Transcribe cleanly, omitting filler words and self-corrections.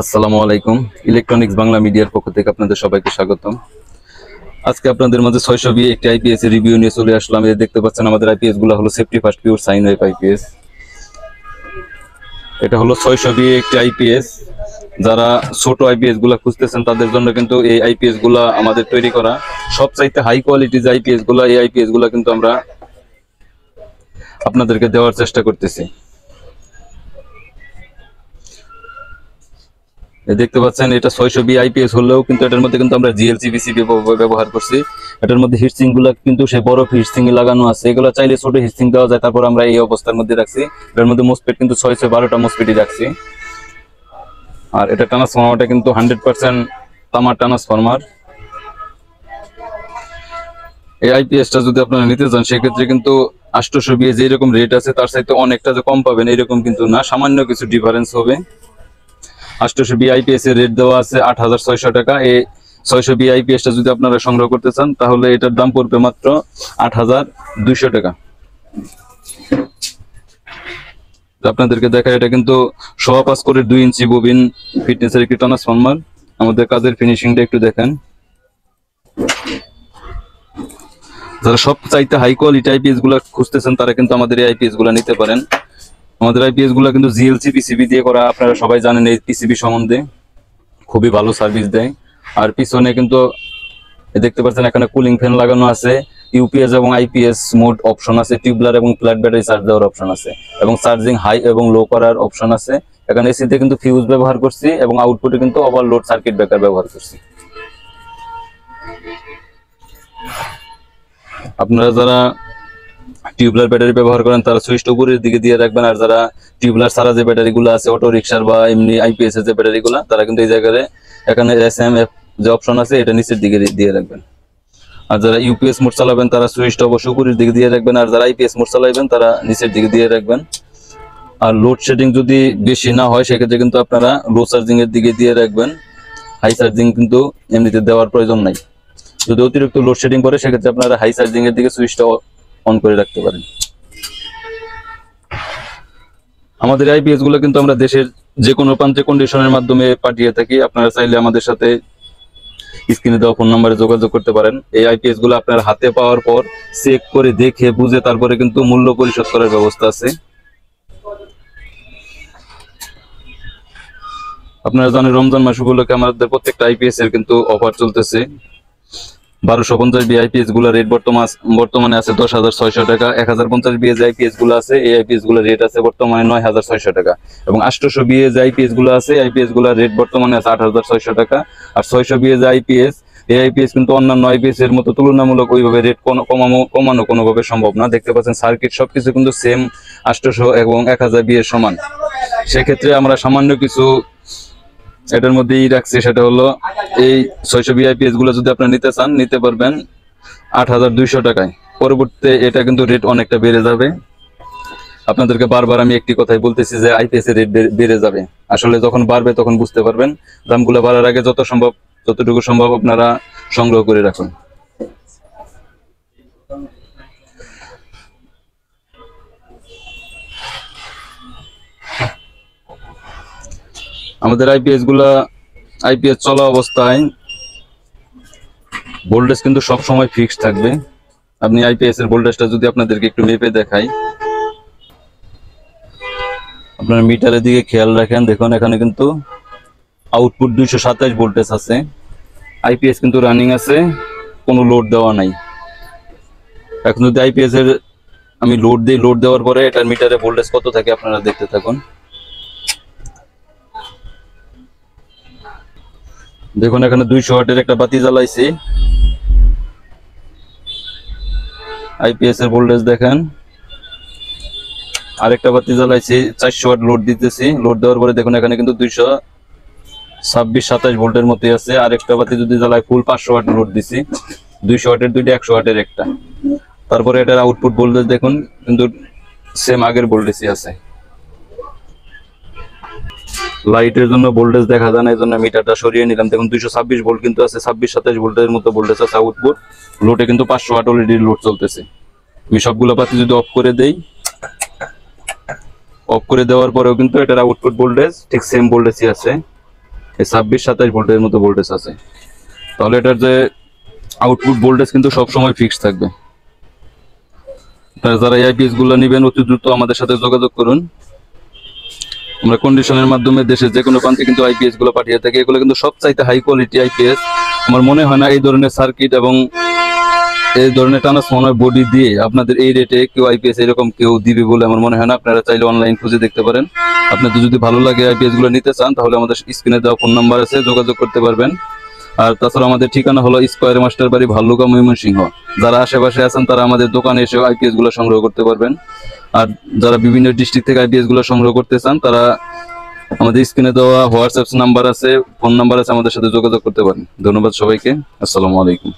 আসসালামু আলাইকুম। ইলেকট্রনিক্স বাংলা মিডিয়ার পক্ষ থেকে আপনাদের সবাইকে স্বাগতম। আজকে আপনাদের মাঝে 620 একটি আইপিএস এর রিভিউ নিয়ে চলে আসলাম। এই দেখতে পাচ্ছেন আমাদের আইপিএস গুলো হলো safety first pure sine wave IPS. এটা হলো 620 একটি আইপিএস। যারা ছোট আইপিএস গুলা খুঁজতেছেন তাদের জন্য কিন্তু এই আইপিএস গুলা আমাদের তৈরি করা। সবচাইতে হাই কোয়ালিটির যে আইপিএস গুলা, এই আইপিএস গুলা কিন্তু আমরা আপনাদেরকে দেওয়ার চেষ্টা করতেছি। দেখতে পাচ্ছেন এটা 620 আইপিএস হলেও কিন্তু এটার মধ্যে কিন্তু আমরা জিএলসি পিসিবি ব্যবহার করছি। এটার মধ্যে হিটসিং গুলা কিন্তু সেই বড় হিটসিং লাগানো আছে, এগুলো চাইলে ছোট হিটসিং দেওয়া যায়। তারপর আমরা এই অবস্থার মধ্যে রাখছি। এটার মধ্যে মোসপেট কিন্তু 612টা মোসপেটই রাখছি। আর এটা ট্রান্সফরমারটা কিন্তু 100% তামার ট্রান্সফরমার। এই আইপিএসটা যদি আপনারা নিতে চান সেক্ষেত্রে কিন্তু 820 যে এরকম রেট আছে তার চাইতে অনেকটা যে কম পাবেন এরকম কিন্তু না, সামান্য কিছু ডিফারেন্স হবে। 820 আইপিএস এর রেট দেওয়া আছে 8600 টাকা। এই 620 আইপিএসটা যদি আপনারা সংগ্রহ করতে চান তাহলে এটার দাম পড়বে মাত্র 8200 টাকা। আপনাদেরকে দেখা, এটা কিন্তু 5.25 করে 2 ইঞ্চি ববিন ফিটনেসের একটি ট্রান্সফরমার। আমাদের কাজের ফিনিশিংটা একটু দেখেন। যারা সব চাইতে হাই কোয়ালিটি আইপিএস গুলা খুঁজতেছেন তারা কিন্তু আমাদের এই আইপিএস গুলা নিতে পারেন। আমাদের আইপিএস গুলা কিন্তু জিএলসি পিসিবি দিয়ে করা, আপনারা সবাই জানেন এই পিসিবি সম্বন্ধে, খুবই ভালো সার্ভিস দেয়। আর পিছনে কিন্তু দেখতে পাচ্ছেন এখানে কুলিং ফ্যান লাগানো আছে, ইউপিএস এবং আইপিএস মোড অপশন আছে, টিউবলার এবং ফ্ল্যাট ব্যাটারি চার্জ দেওয়ার অপশন আছে, এবং চার্জিং হাই এবং লো করার অপশন আছে। এখানে এসিতে কিন্তু ফিউজ ব্যবহার করছি এবং আউটপুটে কিন্তু ওভারলোড সার্কিট ব্রেকার ব্যবহার করছি। আপনারা যারা টিউবলার ব্যাটারি ব্যবহার করেন তারা সুইচটা উপরের দিকে দিয়ে রাখবেন, আর যারা টিউবলার ছাড়া যে ব্যাটারি গুলো আছে অটো রিক্সার বা এমনি আইপিএস এর যে ব্যাটারি গুলা, তারা কিন্তু এই জায়গায় এখানে এসএমএফ যে অপশন আছে এটা নিচের দিকে দিয়ে রাখবেন। আর যারা ইউপিএস মোড চালাবেন তারা সুইচটা অবশ্যই উপরের দিকে দিয়ে রাখবেন, আর যারা আইপিএস মোড চালাবেন তারা নিচের দিকে দিয়ে রাখবেন। আর লোডশেডিং যদি বেশি না হয় সেক্ষেত্রে কিন্তু আপনারা লো চার্জিং এর দিকে দিয়ে রাখবেন। হাই চার্জিং কিন্তু এমনিতে দেওয়ার প্রয়োজন নাই। যদি অতিরিক্ত লোডশেডিং করে সেক্ষেত্রে আপনারা হাই চার্জিং এর দিকে সুইচটা অন করে রাখতে পারেন। আমাদের আইপিএস গুলো কিন্তু আমরা দেশের যে কোনো প্রান্তে কন্ডিশনের মাধ্যমে পাঠিয়ে থাকি। আপনারা চাইলে আমাদের সাথে স্ক্রিনে দেওয়া ফোন নম্বরে যোগাযোগ করতে পারেন। এই আইপিএস গুলো আপনার হাতে পাওয়ার পর চেক করে দেখে বুঝে তারপরে কিন্তু মূল্য পরিশোধ করার ব্যবস্থা আছে। আপনারা জানেন রমজান মাস উপলক্ষে আমাদের প্রত্যেকটা আইপিএস এর কিন্তু অফার চলতেছে। 1250 বি আইপিএস গুলা রেট বর্তমানে আছে 10,600 টাকা। 1050 বি যে আইপিএস গুলো আছে এই আইপিএস গুলা রেট আছে বর্তমানে 9,600 টাকা, এবং 800 বি যে আইপিএস গুলো আছে আইপিএস গুলা রেট বর্তমানে আছে 8,600 টাকা। আর 600 বি যে আইপিএস, এই আইপিএস কিন্তু অন্যান্য আইপিএস এর মতো তুলনামূলক ওইভাবে রেট কমানো কোনোভাবে সম্ভব না। দেখতে পাচ্ছেন সার্কিট সবকিছু কিন্তু সেম 800 এবং 1000 বি এর সমান। সেক্ষেত্রে আমরা সামান্য কিছু এটার মধ্যেই রাখছি, সেটা হলো এই 600 বিআইপিএস গুলো যদি আপনারা নিতে চান নিতে পারবেন 8,200 টাকায়। পরবর্তীতে এটা কিন্তু রেট অনেকটা বেড়ে যাবে। আপনাদেরকে বারবার আমি একটি কথাই বলতেছি যে আইপিএস এর রেট বেড়ে যাবে। আসলে যখন বাড়বে তখন বুঝতে পারবেন। দামগুলো বাড়ার আগে যতটুকু সম্ভব আপনারা সংগ্রহ করে রাখুন। আমাদের আইপিএস চলা অবস্থায় ভোল্টেজ কিন্তু সব সময় ফিক্সড থাকবে। আপনি আইপিএস এর ভোল্টেজটা যদি আপনাদেরকে একটু মেপে দেখাই, আপনার মিটারের দিকে খেয়াল রাখেন, দেখুন এখানে কিন্তু আউটপুট 227 ভোল্টেজ আছে। আইপিএস কিন্তু রানিং আছে, কোনো লোড দেওয়া নাই। এখন যদি আইপিএস এর আমি লোড দিই, লোড দেওয়ার পরে এটার মিটারে ভোল্টেজ কত থাকে আপনারা দেখতে থাকুন। দেখুন এখানে 200 ওয়াটের একটা বাতি জ্বালাইছি। আইপিএস এর ভোল্টেজ দেখেন। আরেকটা বাতি জ্বালাইছি, 400 ওয়াট লোড দিতেছি। লোড দেওয়ার পরে দেখুন এখানে কিন্তু 226-27 ভোল্টের মতোই আছে। আরেকটা বাতি যদি জ্বালাই ফুল 500 ওয়াট লোড দিছি, 200 ওয়াটের দুইটা, 100 ওয়াটের একটা। তারপরে এটার আউটপুট ভোল্টেজ দেখুন কিন্তু সেম আগের ভোল্টেজই আছে। লাইটের জন্য ভোল্টেজ দেখা যায় না, এই জন্য মিটারটা সরিয়ে নিলাম। দেখুন 226 ভোল্ট কিন্তু আছে, 26-27 ভোল্টের মতো ভোল্টেজ আছে আউটপুট। লোডে কিন্তু 500 ওয়াট অলরেডি লোড চলতেছে। আমি সবগুলো বাতি যদি অফ করে দেই, অফ করে দেওয়ার পরেও কিন্তু এটার আউটপুট ভোল্টেজ ঠিক সেম ভোল্টেজই আছে। এই 26-27 ভোল্টের মতো ভোল্টেজ আছে। তাহলে এটার যে আউটপুট ভোল্টেজ কিন্তু সব সময় ফিক্সড থাকবে। আপনারা যারা আইপিএস গুলো নেবেন অতি দ্রুত আমাদের সাথে যোগাযোগ করুন। আমরা কন্ডিশনের মাধ্যমে দেশের যে কোনো প্রান্তে কিন্তু আইপিএস গুলো পাঠিয়ে থাকি। এগুলো কিন্তু সবচাইতে হাই কোয়ালিটি আইপিএস। আমার মনে হয় না এই ধরনের সার্কিট এবং এই ধরনের ট্রান্সফর্মার বডি দিয়ে আপনাদের এই রেটে কেউ আইপিএস এরকম কেউ দিবে বলে আমার মনে হয় না। আপনারা চাইলে অনলাইন খুঁজে দেখতে পারেন। আপনাদের যদি ভালো লাগে আইপিএস গুলো নিতে চান তাহলে আমাদের স্ক্রিনে দেওয়া ফোন নাম্বার আছে, যোগাযোগ করতে পারবেন। আর তাছাড়া আমাদের ঠিকানা হলো স্কয়ার মাস্টার বাড়ি, ভাল্লুকা, ময়মনসিংহ। যারা আশেপাশে আছেন তারা আমাদের দোকানে এসে আইপিএস গুলো সংগ্রহ করতে পারবেন। আর যারা বিভিন্ন ডিস্ট্রিক্ট থেকে আইপিএস গুলো সংগ্রহ করতে চান তারা আমাদের স্ক্রিনে দেওয়া হোয়াটসঅ্যাপ নাম্বার আছে, ফোন নাম্বার আছে, আমাদের সাথে যোগাযোগ করতে পারেন। ধন্যবাদ সবাইকে। আসসালামু আলাইকুম।